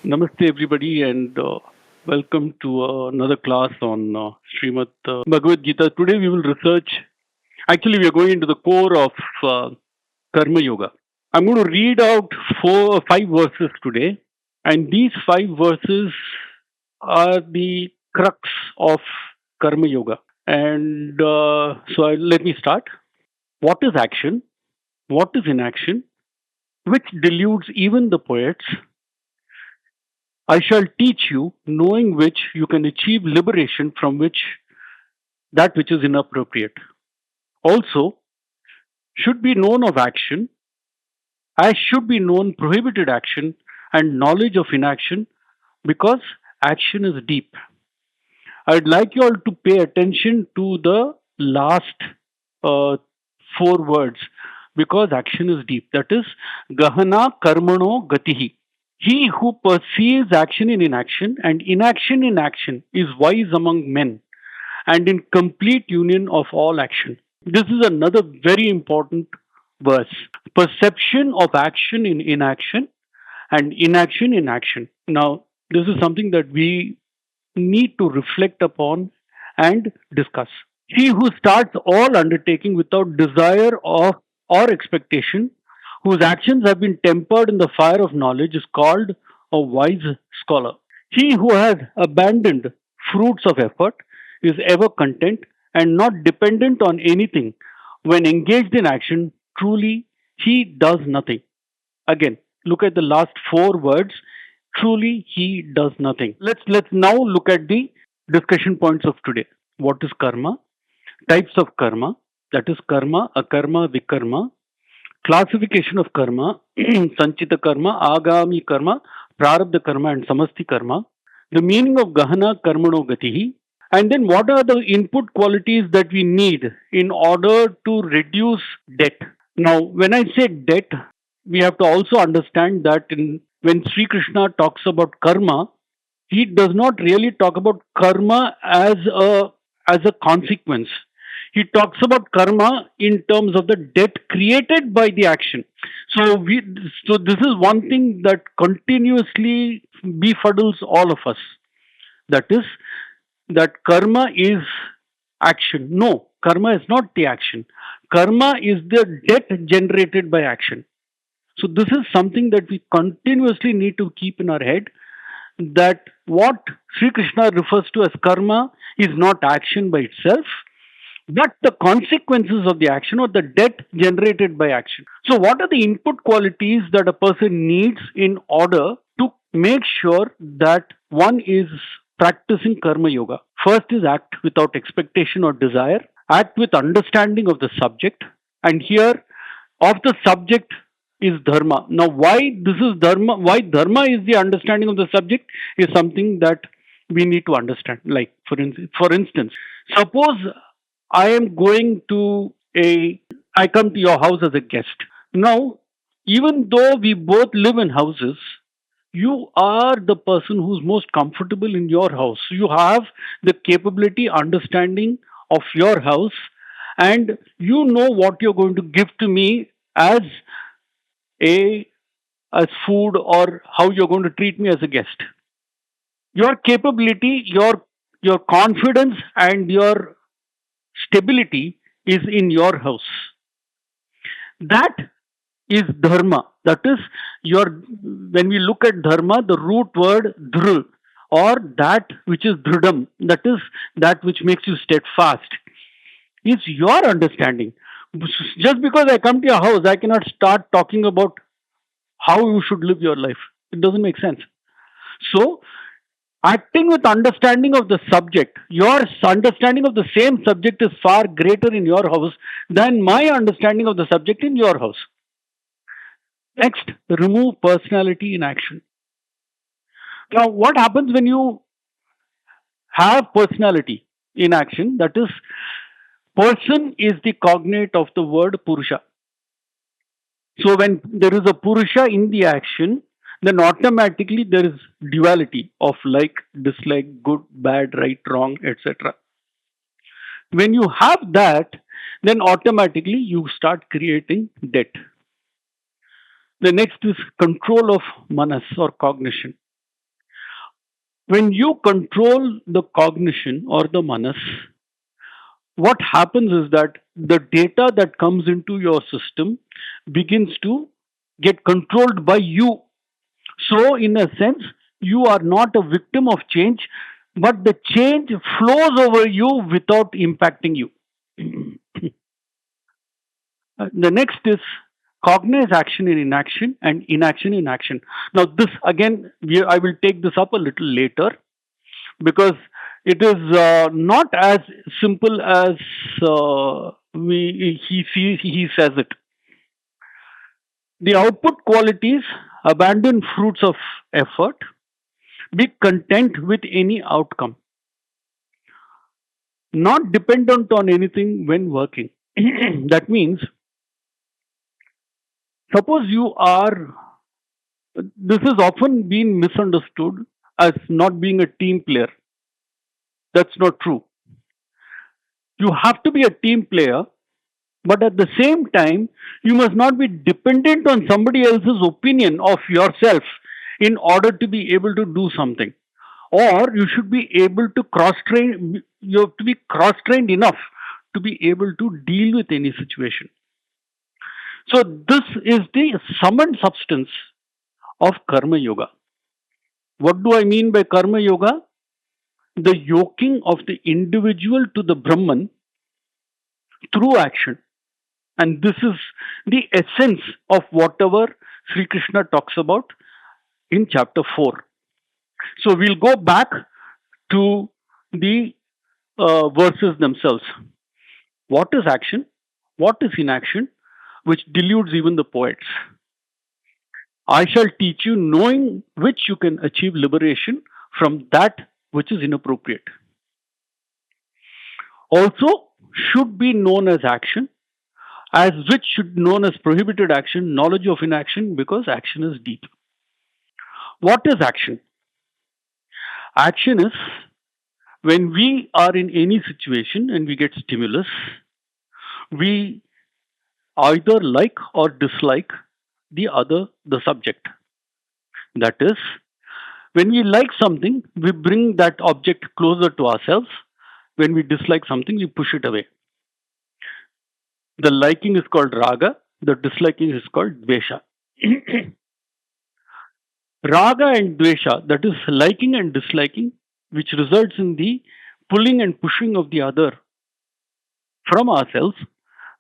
Namaste, everybody, and welcome to another class on Srimad Bhagavad Gita. Today, we will research. Actually, we are going into the core of Karma Yoga. I'm going to read out five verses today, and these five verses are the crux of Karma Yoga. And let me start. What is action? What is inaction? Which deludes even the poets? I shall teach you, knowing which you can achieve liberation from that which is inappropriate. Also, should be known of action, as should be known prohibited action and knowledge of inaction, because action is deep. I'd like you all to pay attention to the last uh, four words because action is deep. That is, Gahana, karmano, gatihi. He who perceives action in inaction and inaction in action is wise among men and in complete union of all action. This is another very important verse. Perception of action in inaction and inaction in action. Now, this is something that we need to reflect upon and discuss. He who starts all undertaking without desire of or expectation, whose actions have been tempered in the fire of knowledge, is called a wise scholar. He who has abandoned fruits of effort is ever content and not dependent on anything. When engaged in action, truly he does nothing. Again, look at the last four words. Truly he does nothing. Let's now look at the discussion points of today. What is karma? Types of karma, that is karma, akarma, vikarma, classification of karma, sanchita karma, agami karma, prarabdha karma, and samasti karma, the meaning of gahana, karmano, gatihi, and then what are the input qualities that we need in order to reduce debt. Now, when I say debt, we have to also understand that when Sri Krishna talks about karma, he does not really talk about karma as a consequence. He talks about karma in terms of the debt created by the action. So this is one thing that continuously befuddles all of us. That is that karma is action. No, karma is not the action. Karma is the debt generated by action. So this is something that we continuously need to keep in our head, that what Sri Krishna refers to as karma is not action by itself, but the consequences of the action or the debt generated by action. So, what are the input qualities that a person needs in order to make sure that one is practicing karma yoga? First is act without expectation or desire, act with understanding of the subject, and here of the subject is dharma. Now, why this is dharma, why dharma is the understanding of the subject is something that we need to understand. Like, for instance, suppose I am going to I come to your house as a guest. Now, even though we both live in houses, you are the person who's most comfortable in your house. You have the capability, understanding of your house, and you know what you're going to give to me as a as food or how you're going to treat me as a guest. Your capability, your confidence, and your stability is in your house. That is dharma. That is your when we look at dharma, the root word dhr or that which is dhrudam, that is that which makes you steadfast, is your understanding. Just because I come to your house, I cannot start talking about how you should live your life. It doesn't make sense. So, acting with understanding of the subject, your understanding of the same subject is far greater in your house than my understanding of the subject in your house. Next, remove personality in action. Now, what happens when you have personality in action? That is, person is the cognate of the word purusha. So, when there is a purusha in the action, then automatically there is duality of like, dislike, good, bad, right, wrong, etc. When you have that, then automatically you start creating debt. The next is control of manas or cognition. When you control the cognition or the manas, what happens is that the data that comes into your system begins to get controlled by you. So, in a sense, you are not a victim of change, but the change flows over you without impacting you. The next is cognize action in inaction and inaction in action. Now, this again, I will take this up a little later because it is not as simple as he says it. The output qualities abandon fruits of effort, be content with any outcome, not dependent on anything when working. That means, suppose you are, this is often been misunderstood as not being a team player. That's not true. You have to be a team player, but at the same time, you must not be dependent on somebody else's opinion of yourself in order to be able to do something. Or you should be able to cross train, you have to be cross trained enough to be able to deal with any situation. So, this is the sum and substance of Karma Yoga. What do I mean by Karma Yoga? The yoking of the individual to the Brahman through action. And this is the essence of whatever Sri Krishna talks about in chapter 4. So we'll go back to the verses themselves. What is action? What is inaction? Which deludes even the poets. I shall teach you knowing which you can achieve liberation from that which is inappropriate. Also, should be known as action, as which should known as prohibited action, knowledge of inaction, because action is deep. What is action? Action is when we are in any situation and we get stimulus, we either like or dislike the subject. That is, when we like something, we bring that object closer to ourselves. When we dislike something, we push it away. The liking is called raga, the disliking is called dvesha. Raga and dvesha, that is liking and disliking, which results in the pulling and pushing of the other from ourselves,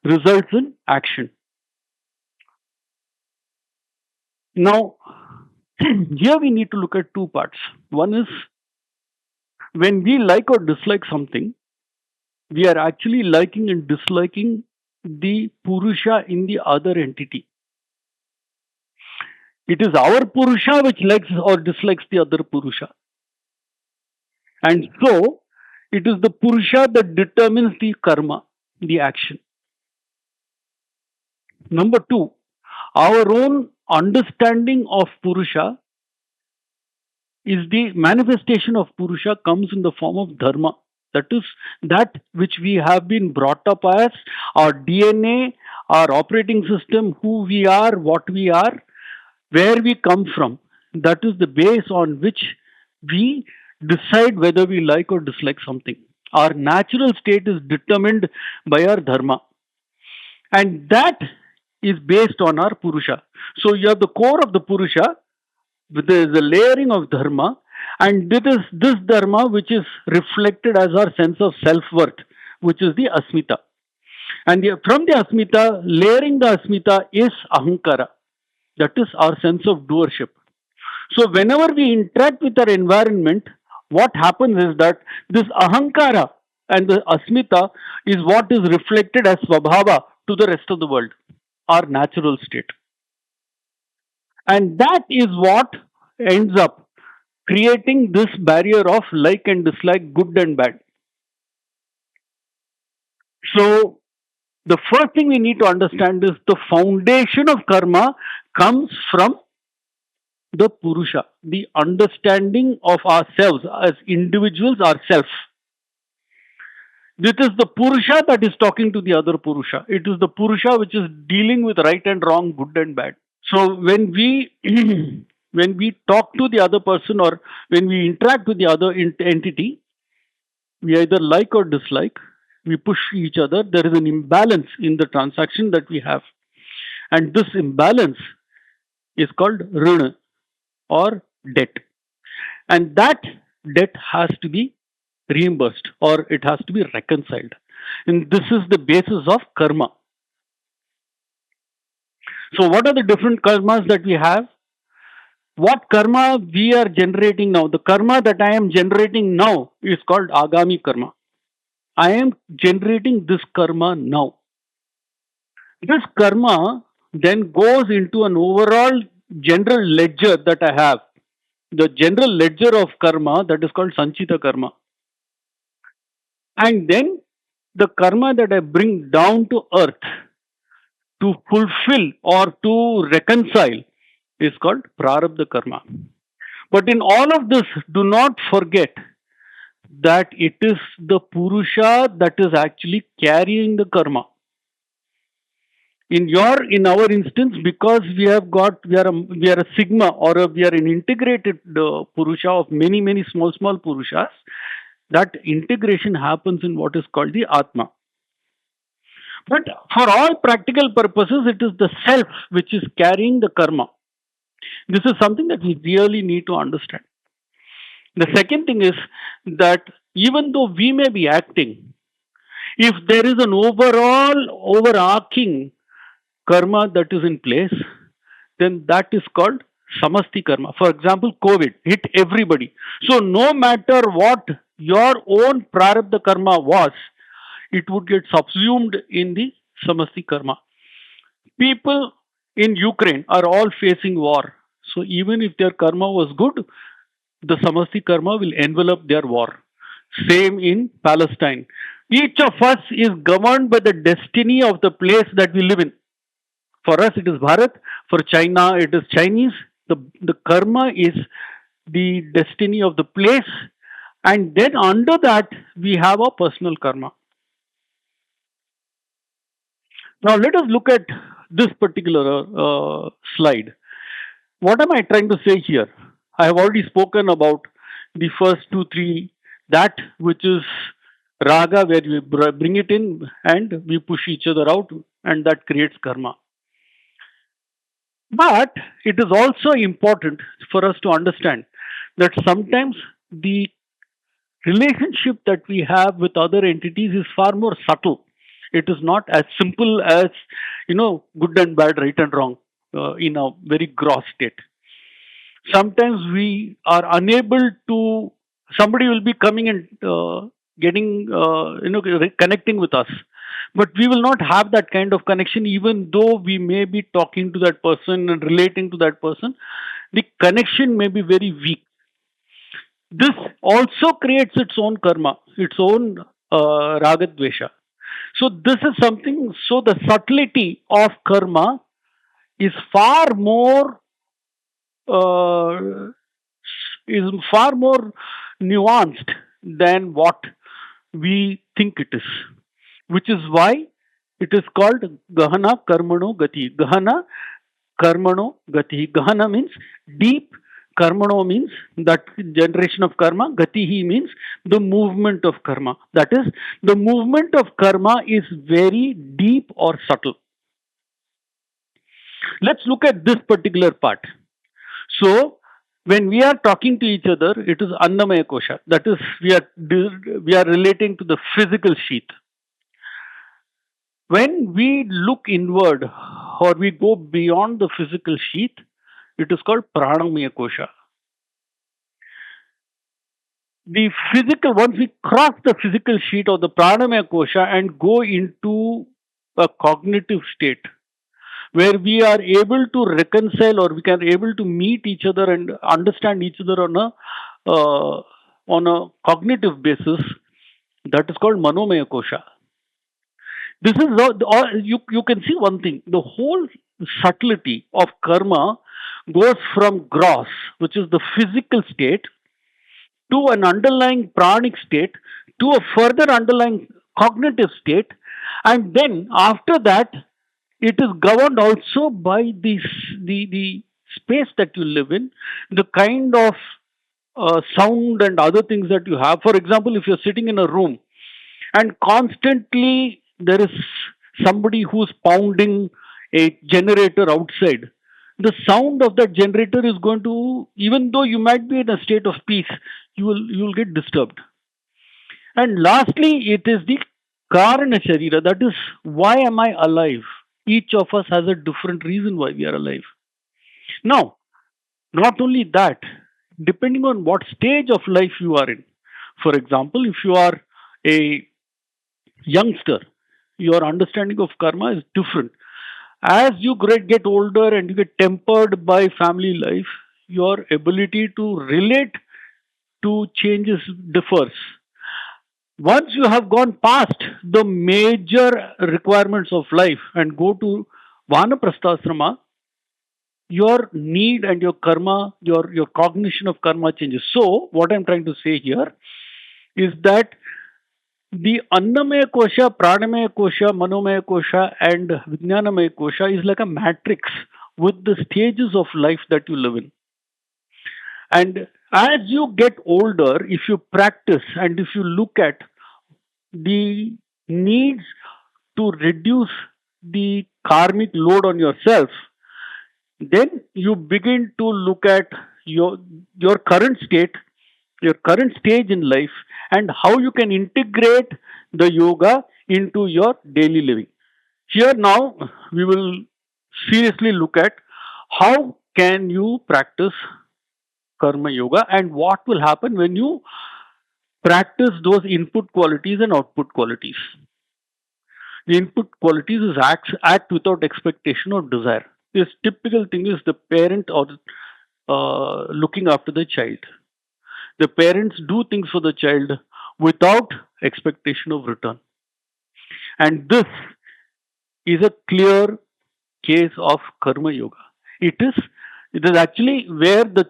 results in action. Now, here we need to look at two parts. One is when we like or dislike something, we are actually liking and disliking the Purusha in the other entity. It is our Purusha which likes or dislikes the other Purusha. And so, it is the Purusha that determines the karma, the action. Number two, our own understanding of Purusha is the manifestation of Purusha comes in the form of dharma. That is that which we have been brought up as our DNA, our operating system, who we are, what we are, where we come from. That is the base on which we decide whether we like or dislike something. Our natural state is determined by our dharma. And that is based on our Purusha. So you have the core of the Purusha, with the layering of dharma, and it is this dharma which is reflected as our sense of self-worth, which is the asmita. And from the asmita, layering the asmita is ahankara, that is our sense of doership. So whenever we interact with our environment, what happens is that this ahankara and the asmita is what is reflected as svabhava to the rest of the world, our natural state. And that is what ends up creating this barrier of like and dislike, good and bad. So, the first thing we need to understand is the foundation of karma comes from the Purusha, the understanding of ourselves as individuals, ourselves. This is the Purusha that is talking to the other Purusha. It is the Purusha which is dealing with right and wrong, good and bad. So when we when we talk to the other person or when we interact with the other entity, we either like or dislike, we push each other. There is an imbalance in the transaction that we have. And this imbalance is called runa or debt. And that debt has to be reimbursed or it has to be reconciled. And this is the basis of karma. So, what are the different karmas that we have? What karma we are generating now? The karma that I am generating now is called agami karma. I am generating this karma now. This karma then goes into an overall general ledger that I have. The general ledger of karma that is called sanchita karma. And then the karma that I bring down to earth to fulfill or to reconcile is called prarabdha karma. But in all of this, do not forget that it is the Purusha that is actually carrying the karma. In our instance, because we are a sigma or we are an integrated Purusha of many small Purushas, that integration happens in what is called the Atma. But for all practical purposes, it is the self which is carrying the karma. This is something that we really need to understand. The second thing is that even though we may be acting, if there is an overall overarching karma that is in place, then that is called samasti karma. For example, COVID hit everybody. So no matter what your own prarabdha karma was, it would get subsumed in the samasti karma. People in Ukraine are all facing war. So even if their karma was good, the samasti karma will envelop their war. Same in Palestine. Each of us is governed by the destiny of the place that we live in. For us, it is Bharat. For China, it is Chinese. The karma is the destiny of the place. And then under that, we have a personal karma. Now, let us look at this particular slide. What am I trying to say here? I have already spoken about the first two, three, that which is raga, where we bring it in and we push each other out, and that creates karma. But it is also important for us to understand that sometimes the relationship that we have with other entities is far more subtle. It is not as simple as, good and bad, right and wrong in a very gross state. Sometimes we are unable to, somebody will be coming and connecting with us. But we will not have that kind of connection, even though we may be talking to that person and relating to that person. The connection may be very weak. This also creates its own karma, its own ragadvesha. So this is something, so the subtlety of karma is far more uh, nuanced than what we think it is, which is why it is called Gahana, karmano, gatihi. Gahana, karmano, gatihi. Gahana means deep, karmano means that generation of karma, gatihi means the movement of karma. That is, the movement of karma is very deep or subtle. Let's look at this particular part. So, when we are talking to each other, it is annamaya kosha. That is, we are relating to the physical sheath. When we look inward or we go beyond the physical sheath, it is called pranamaya kosha. The physical, once we cross the physical sheath or the pranamaya kosha and go into a cognitive state, where we are able to reconcile or we can able to meet each other and understand each other on a cognitive basis, that is called manomaya kosha. This is you can see one thing. The whole subtlety of karma goes from gross, which is the physical state, to an underlying pranic state, to a further underlying cognitive state, and then after that, it is governed also by the space that you live in, the kind of sound and other things that you have. For example, if you're sitting in a room and constantly there is somebody who's pounding a generator outside, the sound of that generator is going to, even though you might be in a state of peace, you will get disturbed. And lastly, it is the karana sharira. That is, why am I alive? Each of us has a different reason why we are alive. Now, not only that, depending on what stage of life you are in. For example, if you are a youngster, your understanding of karma is different. As you get older and you get tempered by family life, your ability to relate to changes differs. Once you have gone past the major requirements of life and go to vanaprasthasrama, your need and your karma, your cognition of karma changes. So, what I'm trying to say here is that the annamaya kosha, pranamaya kosha, manomaya kosha, and vijnanamaya kosha is like a matrix with the stages of life that you live in. And as you get older, if you practice and if you look at the needs to reduce the karmic load on yourself, then you begin to look at your current state, your current stage in life, and how you can integrate the yoga into your daily living. Here now we will seriously look at how can you practice karma yoga and what will happen when you practice those input qualities and output qualities. The input qualities is act without expectation or desire. This typical thing is the parent or looking after the child. The parents do things for the child without expectation of return. And this is a clear case of karma yoga. It is it is actually where the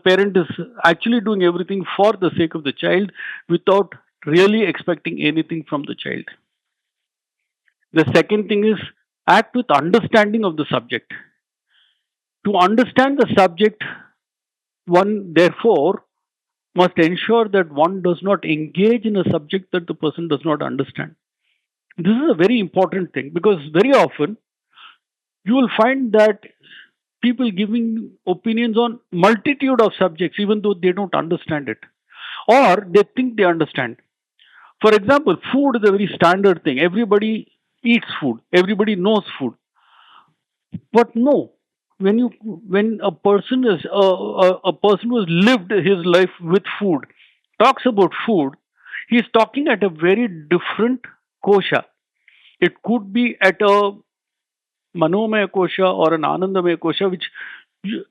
parent is actually doing everything for the sake of the child without really expecting anything from the child. The second thing is act with understanding of the subject. To understand the subject, one therefore must ensure that one does not engage in a subject that the person does not understand. This is a very important thing because very often you will find that people giving opinions on multitude of subjects even though they don't understand it or they think they understand. For example, food is a very standard thing. Everybody eats food, everybody knows food. But no, when a person is a person who has lived his life with food talks about food, he is talking at a very different kosha. It could be at a manomaya kosha or an anandamaya kosha, you,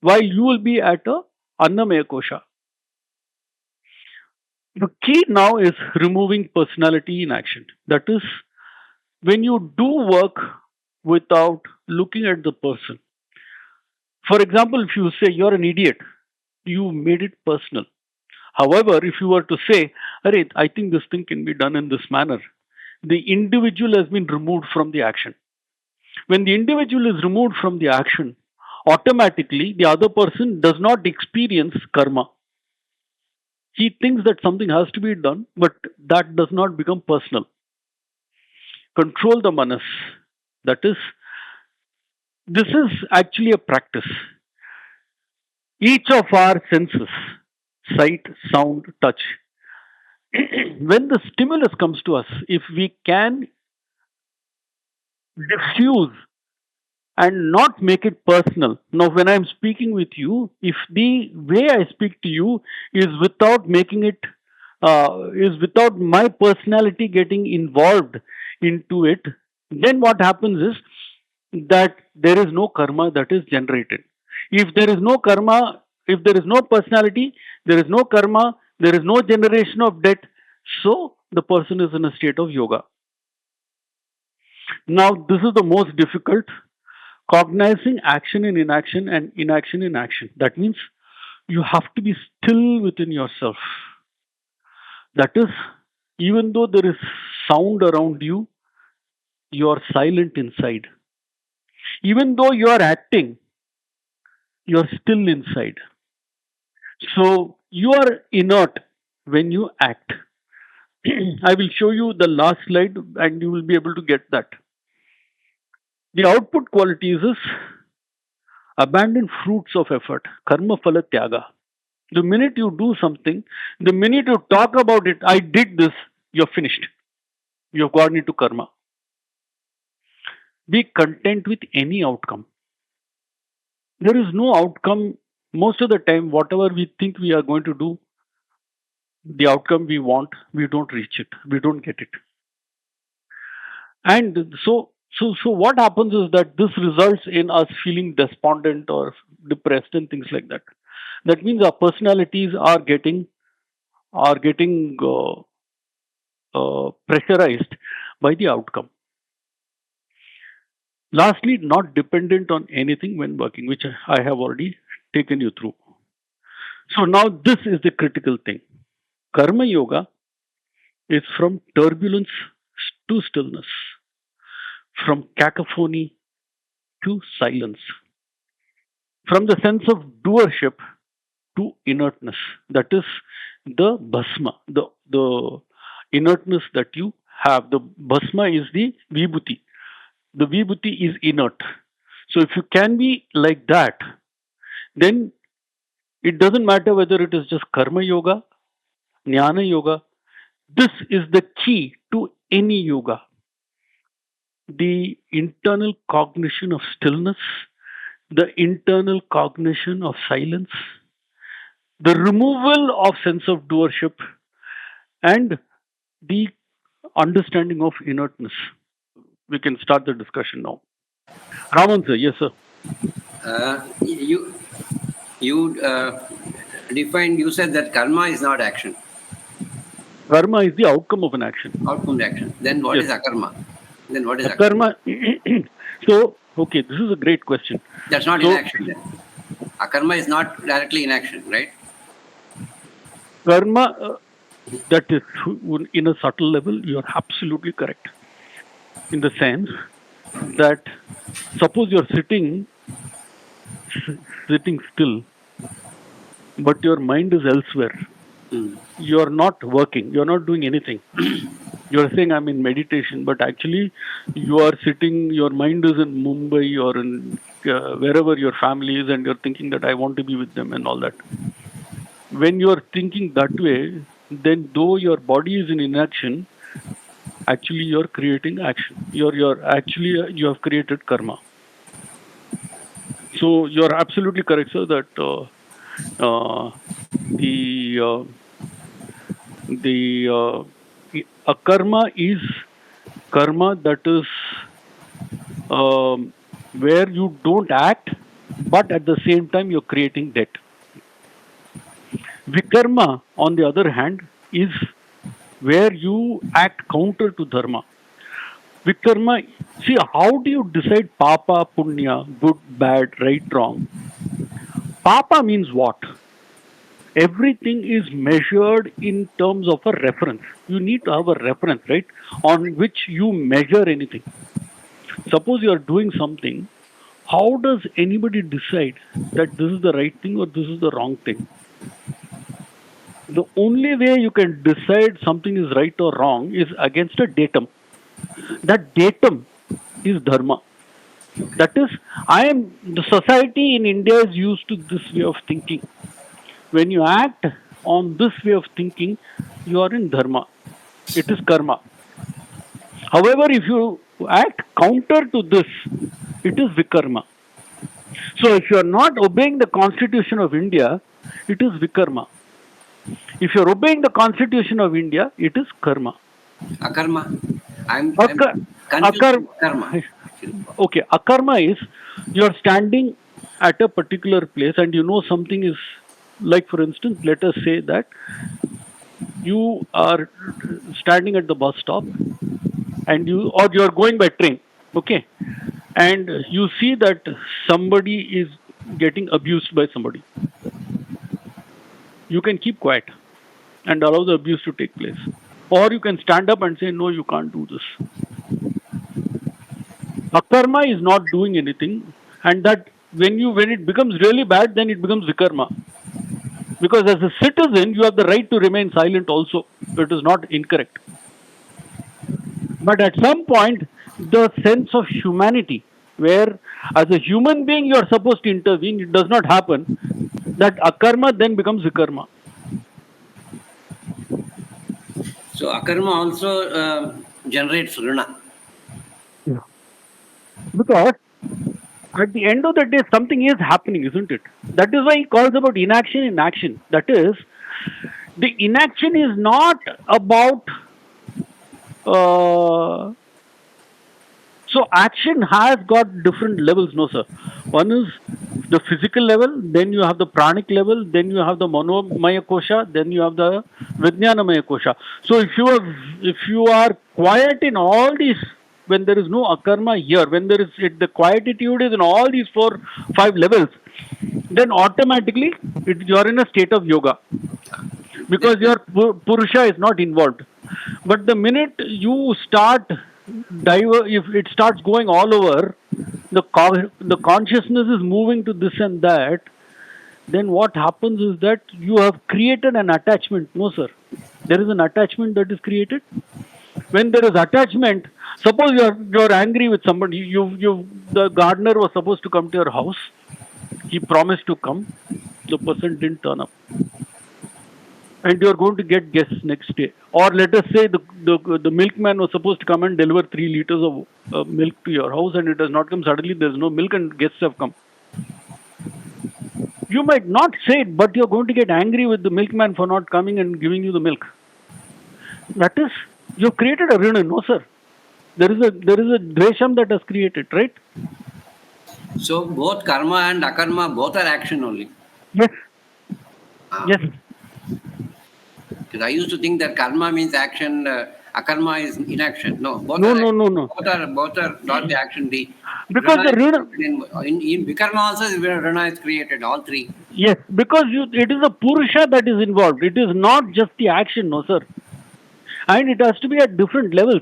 while you will be at a annamaya kosha. The key now is removing personality in action. That is, when you do work without looking at the person. For example, if you say you're an idiot, you made it personal. However, if you were to say, Arey, I think this thing can be done in this manner, the individual has been removed from the action. When the individual is removed from the action, automatically the other person does not experience karma. He thinks that something has to be done, but that does not become personal. Control the manas. That is, this is actually a practice. Each of our senses, sight, sound, touch, when the stimulus comes to us, if we can diffuse and not make it personal. Now, when I'm speaking with you, if the way I speak to you is without making it, is without my personality getting involved into it, then what happens is that there is no karma that is generated. If there is no karma, if there is no personality, there is no karma, there is no generation of debt, so the person is in a state of yoga. Now, this is the most difficult, cognizing action in inaction and inaction in action. That means you have to be still within yourself. That is, even though there is sound around you, you are silent inside. Even though you are acting, You're still inside. So you are inert when you act. I will show you the last slide and you will be able to get that. The output qualities is abandon fruits of effort, karmaphala tyaga. The minute you do something, the minute you talk about it, I did this, you're finished. You've gone into karma. Be content with any outcome. There is no outcome. Most of the time, whatever we think we are going to do, the outcome we want, we don't reach it. We don't get it. And so what happens is that this results in us feeling despondent or depressed and things like that. That means our personalities are getting pressurized by the outcome. Lastly, not dependent on anything when working, which I have already taken you through. So now this is the critical thing. Karma yoga is from turbulence to stillness, from cacophony to silence, from the sense of doership to inertness. That is the bhasma, the inertness that you have. The bhasma is the vibhuti. The vibhuti is inert. So if you can be like that, then it doesn't matter whether it is just karma yoga, jnana yoga. This is the key to any yoga. The internal cognition of stillness, the internal cognition of silence, the removal of sense of doership, and the understanding of inertness. We can start the discussion now. Raman sir, yes sir. You said that karma is not action. Karma is the outcome of an action. Outcome of action. Then what is akarma? Then what is akarma? So, okay, this is a great question. That's not inaction then. Akarma is not directly inaction, right? Karma, that is in a subtle level, you are absolutely correct. In the sense that suppose you're sitting still, but your mind is elsewhere. You're not working, you're not doing anything. You're saying I'm in meditation, but actually you are sitting, your mind is in Mumbai or in wherever your family is, and you're thinking that I want to be with them and all that. When you're thinking that way, then though your body is in inaction, actually you're creating action. You have created karma. So you're absolutely correct, sir, that a karma is karma that is where you don't act, but at the same time you're creating debt. Vikarma, on the other hand, is where you act counter to dharma. Vikarma, see, how do you decide papa, punya, good, bad, right, wrong? Papa means what? Everything is measured in terms of a reference. You need to have a reference, right, on which you measure anything. Suppose you are doing something, how does anybody decide that this is the right thing or this is the wrong thing? The only way you can decide something is right or wrong is against a datum. That datum is dharma. That is, the society in India is used to this way of thinking. When you act on this way of thinking, you are in dharma. It is karma. However, if you act counter to this, it is vikarma. So if you are not obeying the Constitution of India, it is vikarma. If you are obeying the Constitution of India, it is karma. Akarma. Akarma. Okay, akarma is you are standing at a particular place and you know something is, like for instance, let us say that you are standing at the bus stop and you are going by train, okay, and you see that somebody is getting abused by somebody. You can keep quiet and allow the abuse to take place, or you can stand up and say, no, you can't do this. Akarma is not doing anything, and that when it becomes really bad, then it becomes vikarma. Because as a citizen, you have the right to remain silent also. It is not incorrect. But at some point, the sense of humanity, where as a human being you are supposed to intervene, it does not happen. That akarma then becomes vikarma. So akarma also generates runa. Yeah. Because at the end of the day, something is happening, isn't it? That is why he calls about inaction in action. That is, the inaction is not about. Uh, so action has got different levels, no sir. One is the physical level, then you have the pranic level, then you have the manomaya kosha, then you have the vijnanamaya kosha. So if you are quiet in all these, when there is no akarma here, when there is the quietitude is in all these 4, 5 levels, then automatically you are in a state of yoga because your purusha is not involved. But the minute you start if it starts going all over, the consciousness is moving to this and that, then what happens is that you have created an attachment. No, sir. There is an attachment that is created. When there is attachment, suppose you're angry with somebody. The gardener was supposed to come to your house. He promised to come. The person didn't turn up, and you're going to get guests next day. Or let us say the milkman was supposed to come and deliver 3 liters of milk to your house, and it has not come. Suddenly, there's no milk, and guests have come. You might not say it, but you're going to get angry with the milkman for not coming and giving you the milk. That is, you've created a runa, no sir. There is a dresham that has created, right? So both karma and akarma, both are action only. Yes. Yes. Because I used to think that karma means action, akarma is inaction. No, both No, are no, action. no, no. Both are not the action. The Because runa the runa, in vikarma also runa is created. All three. yes, because it is a purusha that is involved. It is not just the action, no sir. And it has to be at different levels.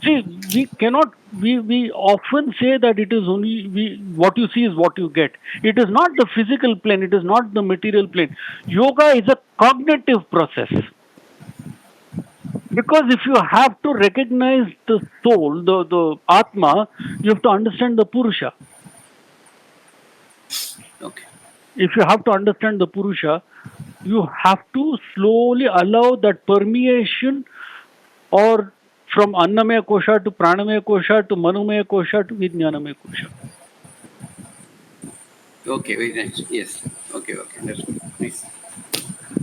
See, we cannot. We often say that it is only what you see is what you get. It is not the physical plane. It is not the material plane. Yoga is a cognitive process. Because if you have to recognize the soul, the atma, you have to understand the purusha. Okay. If you have to understand the purusha, you have to slowly allow that permeation, or from annamaya kosha to pranamaya kosha to manomaya kosha to vijnanamaya kosha. Okay, very nice. Yes. Okay, that's good. Nice.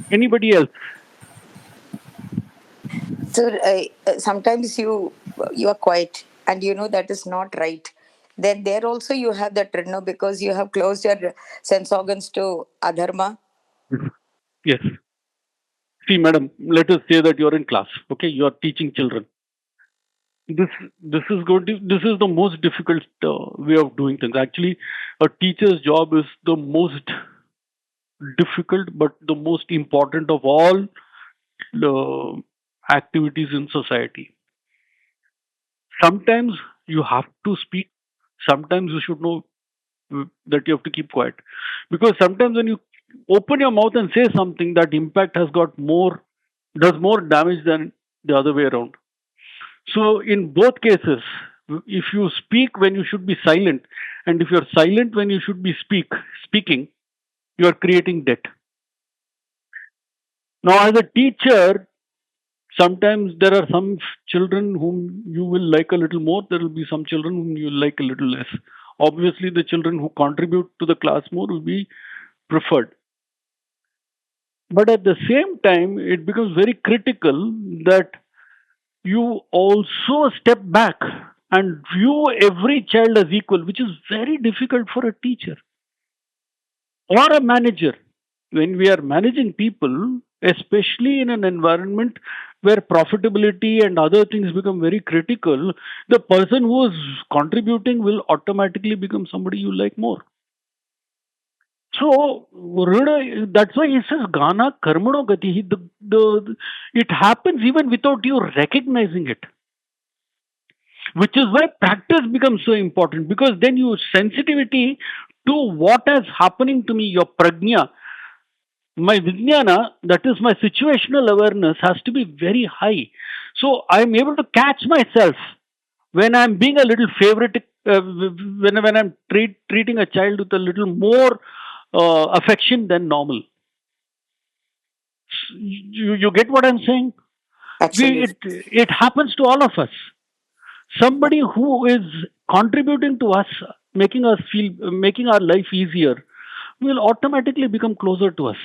Anybody else? So sometimes you are quiet and you know that is not right. Then there also you have that because you have closed your sense organs to adharma. Yes. See, madam, let us say that you are in class. Okay, you are teaching children. This is the most difficult way of doing things. Actually, a teacher's job is the most difficult, but the most important of all the activities in society. Sometimes you have to speak. Sometimes you should know that you have to keep quiet, because sometimes when you open your mouth and say something, that impact has got does more damage than the other way around. So in both cases, if you speak when you should be silent, and if you're silent when you should be speaking, you are creating debt. Now, as a teacher, sometimes there are some children whom you will like a little more. There will be some children whom you will like a little less. Obviously, the children who contribute to the class more will be preferred. But at the same time, it becomes very critical that you also step back and view every child as equal, which is very difficult for a teacher or a manager. When we are managing people, especially in an environment where profitability and other things become very critical, the person who is contributing will automatically become somebody you like more. So, that's why he says Gahana, karmano, gatihi. It happens even without you recognizing it, which is why practice becomes so important, because then you sensitivity to what is happening to me, your prajna, my vijnana, that is my situational awareness, has to be very high. So I'm able to catch myself when I'm being a little favorite, when I'm treating a child with a little more affection than normal. You get what I'm saying? Absolutely. It happens to all of us. Somebody who is contributing to us, making our life easier, will automatically become closer to us.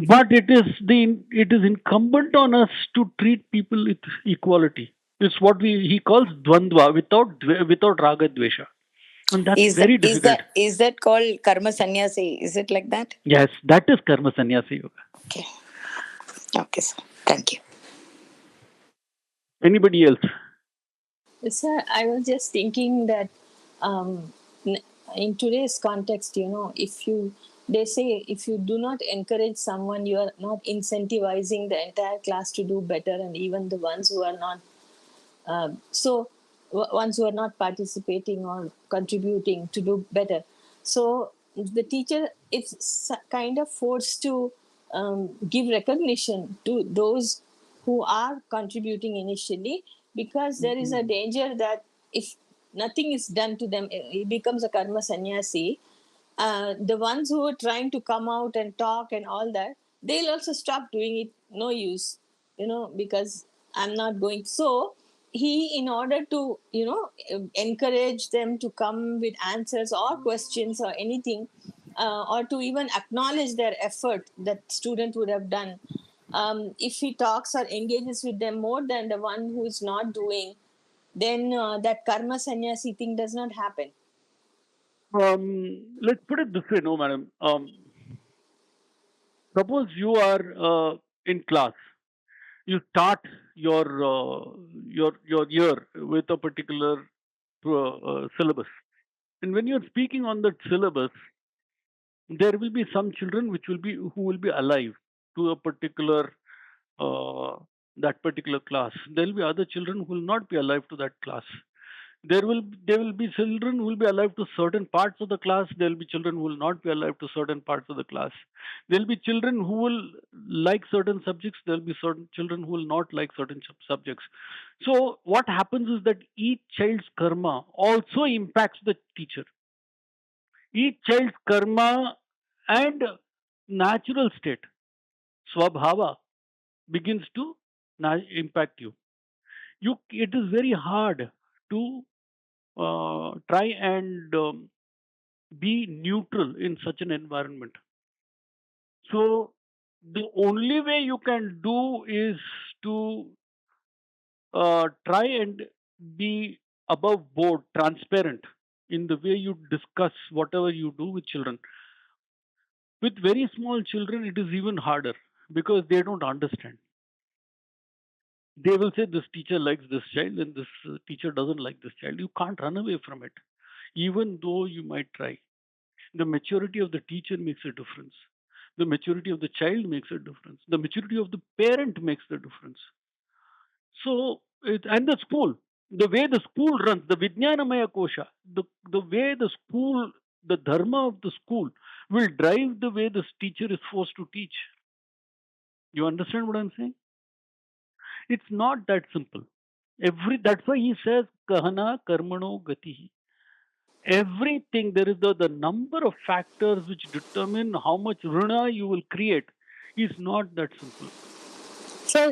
But it is incumbent on us to treat people with equality. It's what he calls dvandva, without raga dvesha, and that's Is that very is difficult. that is that called karma sannyasi? Is it like that? Yes, that is karma sannyasa yoga. Okay. Okay, sir. Thank you. Anybody else? Sir, I was just thinking that um, in today's context, if you they say if you do not encourage someone, you are not incentivizing the entire class to do better, and even the ones who are not ones who are not participating or contributing to do better. So the teacher is kind of forced to give recognition to those who are contributing initially, because there is a danger that if nothing is done to them, it becomes a karma sannyasi. The ones who are trying to come out and talk and all that, they'll also stop doing it. No use, because I'm not going. So he, in order to encourage them to come with answers or questions or anything, or to even acknowledge their effort that student would have done, if he talks or engages with them more than the one who is not doing, then that karma sannyasi thing does not happen. Let's put it this way, no, madam. Suppose you are in class. You start your your year with a particular syllabus, and when you're speaking on that syllabus, there will be some children who will be alive to a particular uh, that particular class. There will be other children who will not be alive to that class. There will be children who will be alive to certain parts of the class. There will be children who will not be alive to certain parts of the class. There will be children who will like certain subjects. There will be certain children who will not like certain subjects. So what happens is that each child's karma also impacts the teacher. Each child's karma and natural state, swabhava, begins to impact you. It is very hard to try and be neutral in such an environment. So the only way you can do is to try and be above board, transparent in the way you discuss whatever you do with children. With very small children, it is even harder because they don't understand. They will say this teacher likes this child and this teacher doesn't like this child. You can't run away from it, even though you might try. The maturity of the teacher makes a difference. The maturity of the child makes a difference. The maturity of the parent makes the difference. So, and the school, the way the school runs, the Vijnanamaya Kosha, the way the school, the dharma of the school will drive the way this teacher is forced to teach. You understand what I'm saying? It's not that simple. That's why he says Gahana, karmano, gatihi. Everything, there is the number of factors which determine how much runa you will create is not that simple.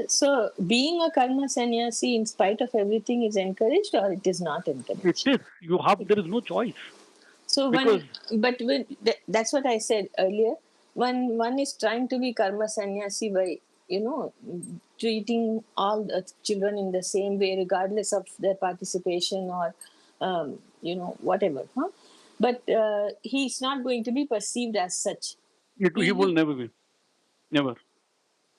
So being a karma sannyasi in spite of everything is encouraged, or it is not It encouraged? is. There is no choice. So Because that's what I said earlier. When one is trying to be karma sannyasi by treating all the children in the same way, regardless of their participation or whatever, huh? But he's not going to be perceived as such. he He'll will be. never be. Never.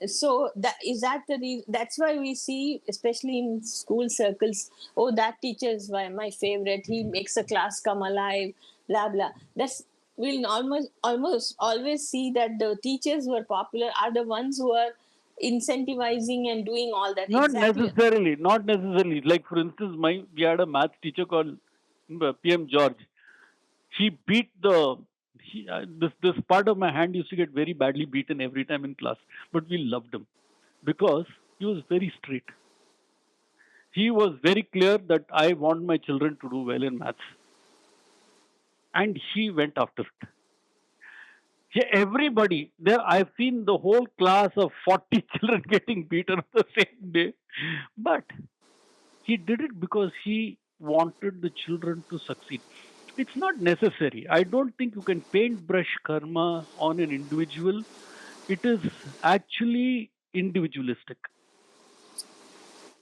So that's why we see, especially in school circles, oh, that teacher is my favorite, he makes a class come alive, blah blah. That's We'll almost always see that the teachers who are popular are the ones who are incentivizing and doing all that Not exactly. necessarily. Not necessarily. Like, for instance, we had a math teacher called PM George. He beat this part of my hand used to get very badly beaten every time in class, but we loved him because he was very straight. He was very clear that I want my children to do well in maths, and he went after it. Yeah, everybody there, I've seen the whole class of 40 children getting beaten on the same day, but he did it because he wanted the children to succeed. It's not necessary. I don't think you can paintbrush karma on an individual. It is actually individualistic.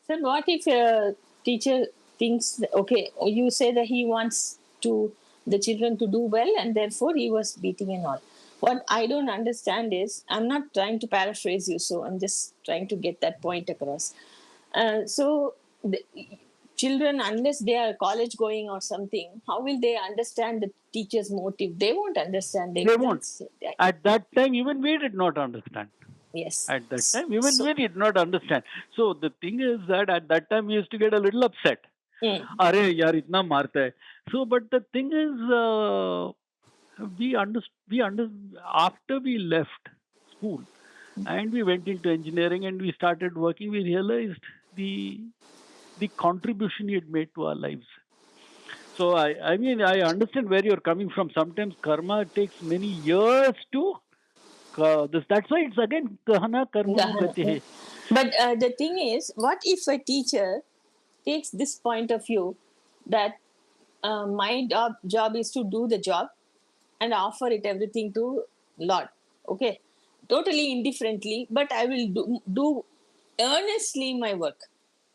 So what if a teacher thinks, okay, you say that he wants to the children to do well, and therefore he was beating and all. What I don't understand is, I'm not trying to paraphrase you, so I'm just trying to get that point across. So the children, unless they are college going or something, how will they understand the teacher's motive? They won't understand. They won't. At that time, even we did not understand. Yes. At that time, even So, we did not understand. So the thing is that at that time we used to get a little upset. Are yaar itna marta hai. So, but the thing is, after we left school and we went into engineering and we started working, we realized the contribution he had made to our lives. So I mean, I understand where you're coming from. Sometimes karma takes many years to this. That's why it's again Gahana, karmano, Gahana. gatihi. But the thing is, what if a teacher takes this point of view that my job is to do the job and offer it everything to Lord? Okay, totally indifferently, but I will do earnestly my work.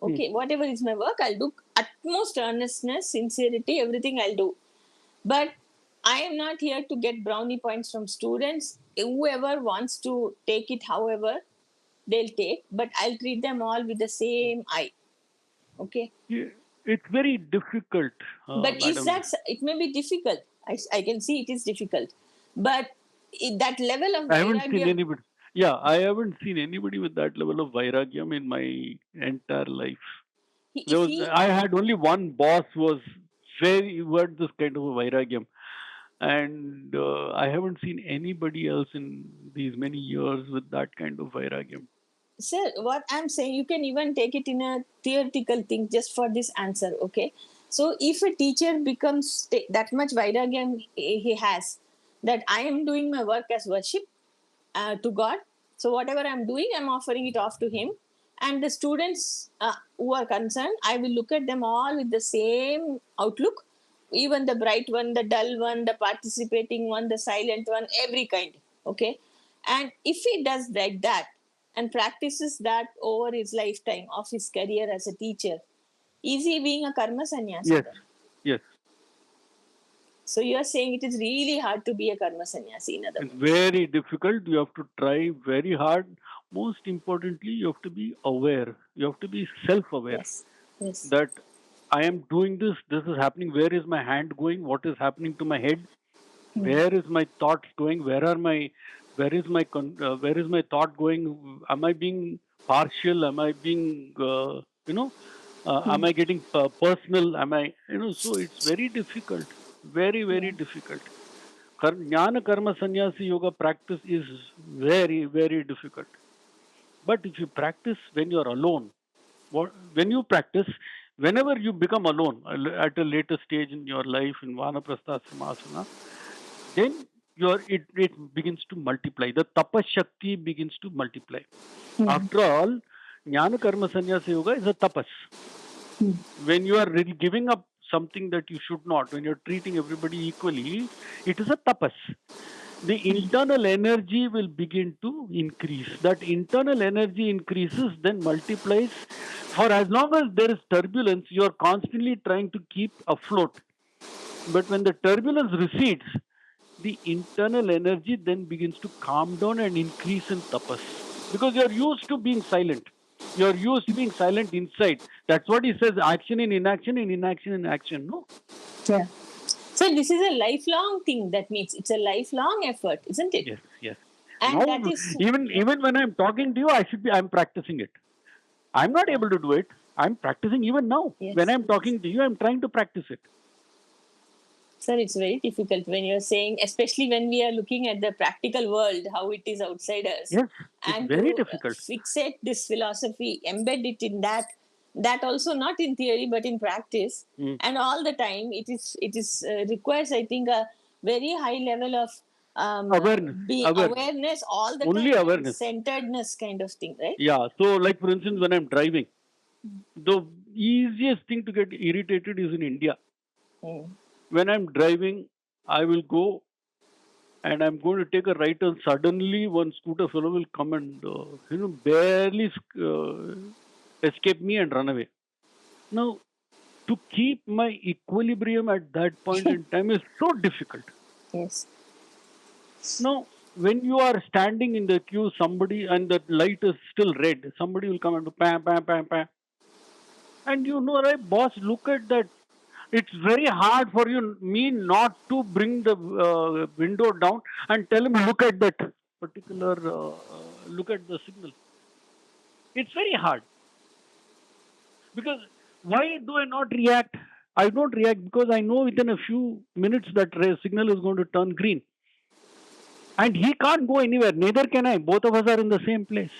Okay, whatever is my work, I'll do utmost earnestness, sincerity, everything I'll do. But I am not here to get brownie points from students. Whoever wants to take it, however, they'll take, but I'll treat them all with the same eye. Okay. Yeah, it's very difficult, But is madam. that, it may be difficult. I can see it is difficult. But that level of I haven't seen vairagya, anybody. Yeah, I haven't seen anybody with that level of vairagyam in my entire life. if he, I had only one boss who was who had this kind of a vairagyam, and I haven't seen anybody else in these many years with that kind of vairagyam. sir, what I'm saying, you can even take it in a theoretical thing just for this answer. Okay. So if a teacher becomes that much vairagya he has, that I am doing my work as worship, to God. So whatever I'm doing, I'm offering it off to Him. And the students who are concerned, I will look at them all with the same outlook, even the bright one, the dull one, the participating one, the silent one, every kind. Okay. And if he does like that and practices that over his lifetime of his career as a teacher, is he being a karma sannyasi Yes, then? yes. So you are saying it is really hard to be a karma sannyasi, in other It's words. very difficult. You have to try very hard. Most importantly, you have to be aware. You have to be self-aware Yes. Yes. that I am doing this. This is happening. Where is my hand going? What is happening to my head? Where is my thoughts going? Where is my thought going? Am I being partial? Am I being am I getting personal? Am I So it's very difficult. Very very Yeah. difficult. Jnana karma sannyasi yoga practice is very, very difficult. But if you practice when you're alone, when you practice, whenever you become alone at a later stage in your life in Vanaprastha Asana, then it begins to multiply. The tapas shakti begins to multiply. After all, jnana karma sannyasa yoga is a tapas. When you are really giving up something that you should not, when you're treating everybody equally, it is a tapas. The internal energy will begin to increase. That internal energy increases, then multiplies. For as long as there is turbulence, you are constantly trying to keep afloat. But when the turbulence recedes, the internal energy then begins to calm down and increase in tapas. Because you're used to being silent. You're used to being silent inside. That's what he says, action in inaction, in inaction in action. No? Yeah. So this is a lifelong thing. That means it's a lifelong effort, isn't it? Yes, yes. And that Now, is, yeah. even when I'm talking to you, I'm practicing it. I'm not Yeah. able to do it. I'm practicing even now. When Yes. I'm talking to you, I'm trying to practice it. Sir, it's very difficult when you're saying, especially when we are looking at the practical world, how it is outside us, Yes, it's and very to difficult. fixate this philosophy, embed it in that also not in theory but in practice, and all the time it is requires, I think, a very high level of Awareness, be awareness, awareness all the only time, and awareness. centeredness kind of thing, right? Yeah. So, like for instance, when I'm driving, the easiest thing to get irritated is in India. Mm. When I'm driving, I will go and I'm going to take a right turn. Suddenly, one scooter fellow will come and barely escape me and run away. Now, to keep my equilibrium at that point in time is so difficult. Yes. Now, when you are standing in the queue, somebody and the light is still red, somebody will come and do pam, pam, pam, pam. And right, boss, look at that. It's very hard for me not to bring the window down and tell him, look at that particular, look at the signal. It's very hard. Because why do I not react? I don't react because I know within a few minutes that signal is going to turn green. And he can't go anywhere. Neither can I. Both of us are in the same place.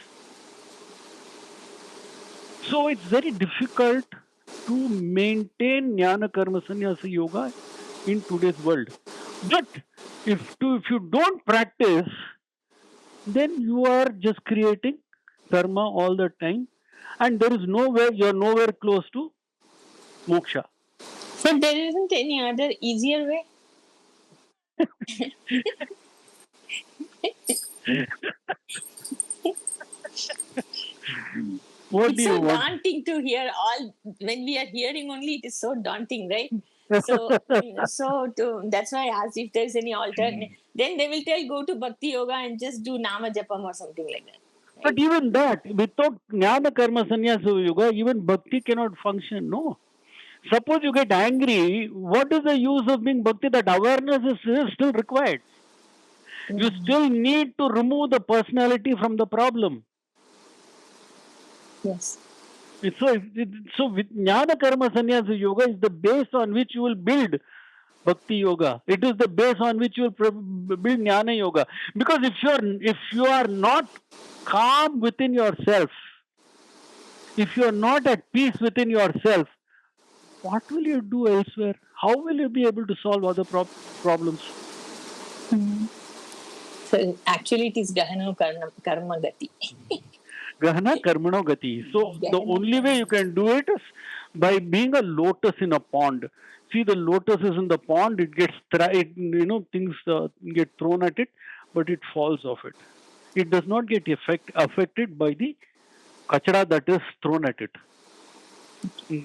So it's very difficult to maintain jnana karma sannyasa yoga in today's world. But if you don't practice, then you are just creating karma all the time, and there is nowhere, you're nowhere close to moksha. So there isn't any other easier way. What do It's you so want? daunting to hear all. When we are hearing only, it is so daunting, right? So that's why I asked if there's any alternate. Then they will tell, go to bhakti yoga and just do nama japam or something like that, But right? even that, without jnana karma sannyasa yoga, even bhakti cannot function. No. Suppose you get angry, what is the use of being bhakti? That awareness is still required. You still need to remove the personality from the problem. Yes. So with jnana karma sannyasa yoga is the base on which you will build bhakti yoga. It is the base on which you will build jnana yoga. Because if you are not calm within yourself, if you are not at peace within yourself, what will you do elsewhere? How will you be able to solve other problems? So actually, it is Gahana karma gati. Gahana karmano gatihi. So the Gahana only way karma. you can do it is by being a lotus in a pond. See, the lotus is in the pond. It gets things get thrown at it, but it falls off it. It does not get affected by the kachara that is thrown at it.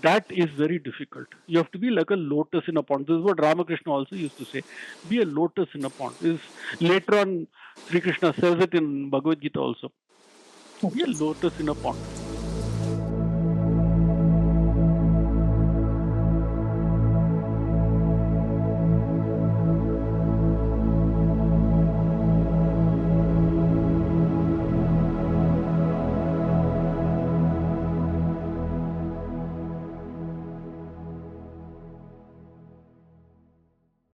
That is very difficult. You have to be like a lotus in a pond. This is what Ramakrishna also used to say. Be a lotus in a pond. Later on, Sri Krishna says it in Bhagavad Gita also. Be a lotus in a pond.